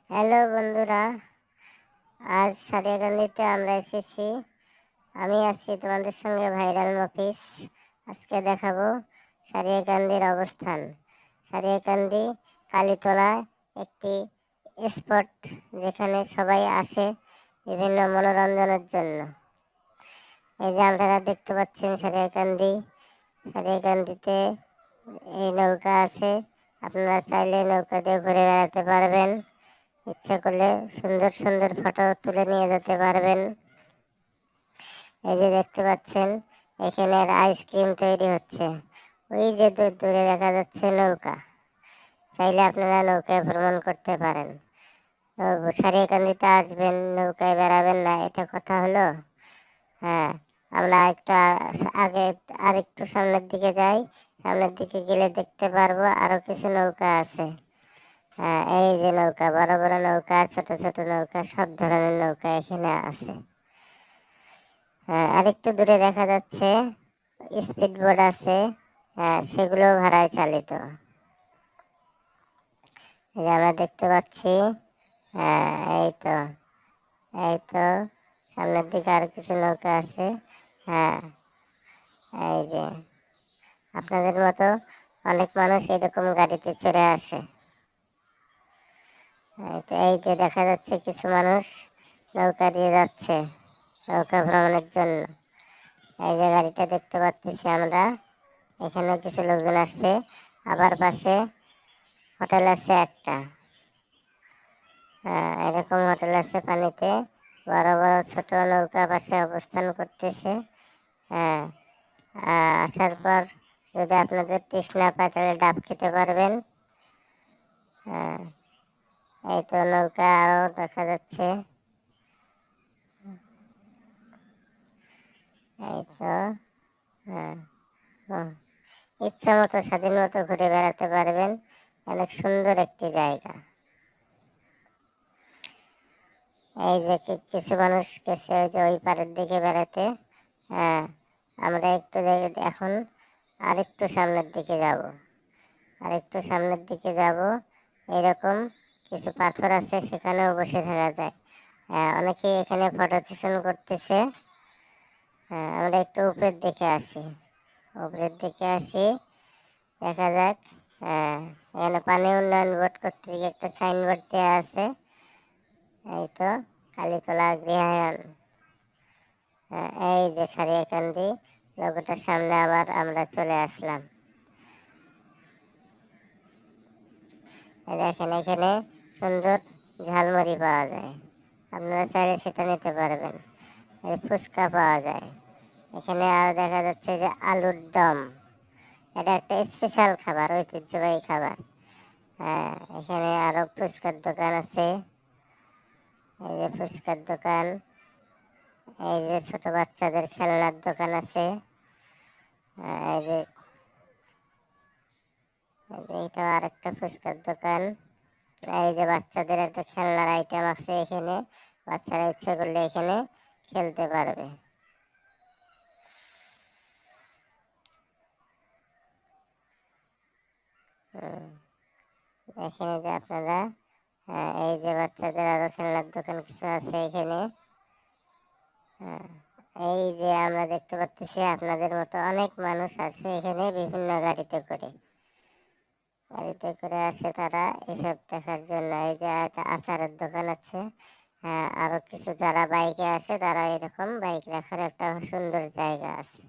Hello বন্ধুরা, আজ সারিয়াকান্দিতে আমরা এসেছি। আমি আছি তোমাদের সঙ্গে ভাইরাল মফিস। আজকে দেখাবো সারিয়াকান্দির অবস্থান। সারিয়াকান্দি কালীতলা একটি স্পট, যেখানে সবাই আসে বিভিন্ন মনোরঞ্জনের জন্য। এই যে আপনারা দেখতে পাচ্ছেন সারিয়াকান্দিতে এই নৌকা আছে। আপনারা চাইলে নৌকা দিয়ে ঘুরে বেড়াতে পারবেন। ইচ্ছা করলে সুন্দর সুন্দর ফটো তুলে নিয়ে যেতে পারবেন। এই যে দেখতে পাচ্ছেন, এখানে আইসক্রিম তৈরি হচ্ছে। ওই যে দূরে দেখা যাচ্ছে নৌকা। চাইলে আপনারা নৌকায় ভ্রমণ করতে পারেন। সারিয়াকান্দিতে আসবেন, নৌকায় বেড়াবেন না, এটা কথা হলো? হ্যাঁ, আমরা আগে আরেকটু সামনের দিকে যাই। সামনের দিকে গেলে দেখতে পারবো আরো কিছু নৌকা আছে। হ্যাঁ, এই যে নৌকা, বড় বড় নৌকা, ছোট ছোট নৌকা, সব ধরনের নৌকা এখানে আছে। হ্যাঁ, আরেকটু দূরে দেখা যাচ্ছে স্পিড বোট আছে। হ্যাঁ, সেগুলো ভাড়ায় চালিত। এই যে আমরা দেখতে পাচ্ছি। হ্যাঁ, এই তো সামনের দিকে আর কিছু নৌকা আছে। হ্যাঁ, এই যে আপনাদের মতো অনেক মানুষ এরকম গাড়িতে চড়ে আসে। এই যে দেখা যাচ্ছে কিছু মানুষ নৌকা দিয়ে যাচ্ছে নৌকা ভ্রমণের জন্য। এই যে গাড়িটা দেখতে পাচ্ছি আমরা, এখানেও কিছু লোকজন আসছে। আবার পাশে হোটেল আছে একটা। এরকম হোটেল আছে পানিতে, বড় বড় ছোট নৌকা পাশে অবস্থান করতেছে। হ্যাঁ, আসার পর যদি আপনাদের তৃষ্ণা পায় তাহলে ডাব খেতে পারবেন। হ্যাঁ, এই তো নৌকা আরও দেখা যাচ্ছে। এই তো। হ্যাঁ, ইচ্ছা মতো স্বাধীন মতো ঘুরে বেড়াতে পারবেন। অনেক সুন্দর একটি জায়গা। এই যে কিছু মানুষ গেছে ওই যে ওই পাড়ের দিকে বেড়াতে। হ্যাঁ, আমরা এখন আরেকটু সামনের দিকে যাব। এরকম কিছু পাথর আছে, সেখানেও বসে থাকা যায়। হ্যাঁ, অনেকেই এখানে ফটো সেশন করতেছে। হ্যাঁ, আমরা একটু উপরের দিকে আসি, দেখা যাক। হ্যাঁ, এখানে পানি উন্নয়ন বোর্ড কর্তৃক একটা সাইনবোর্ড দেওয়া আছে। এই তো কালীতলা গৃহায়ন। হ্যাঁ, এই যে সারিয়াকান্দি লোগোটার সামনে আবার আমরা চলে আসলাম। দেখেন, এখানে সুন্দর ঝালমুড়ি পাওয়া যায়, আপনারা চাইলে সেটা নিতে পারবেন। ফুচকা পাওয়া যায় এখানে। আর দেখা যাচ্ছে যে আলুর দম, এটা একটা স্পেশাল খাবার, ঐতিহ্যবাহী খাবার। হ্যাঁ, এখানে আরো ফুচকার দোকান আছে। এই যে ফুচকার দোকান, এই যে ছোট বাচ্চাদের খেলনার দোকান আছে। এই যে এইটা আরেকটা ফুচকার দোকান। এই যে বাচ্চাদের একটা খেলনার আইটেম আছে এখানে, বাচ্চারা ইচ্ছা করলে এখানে খেলতে পারবে। এখানে যে আপনারা, এই যে বাচ্চাদের আরো খেলনার দোকান কিছু আছে এখানে। হ্যাঁ, এই যে আমরা দেখতে পাচ্ছি আপনাদের মতো অনেক মানুষ আসে এখানে বিভিন্ন গাড়িতে করে আসে তারা এসব দেখার জন্য। এই যে একটা আচারের দোকান আছে। হ্যাঁ, আরো কিছু যারা বাইকে আসে তারা এরকম বাইক রাখার একটা সুন্দর জায়গা আছে।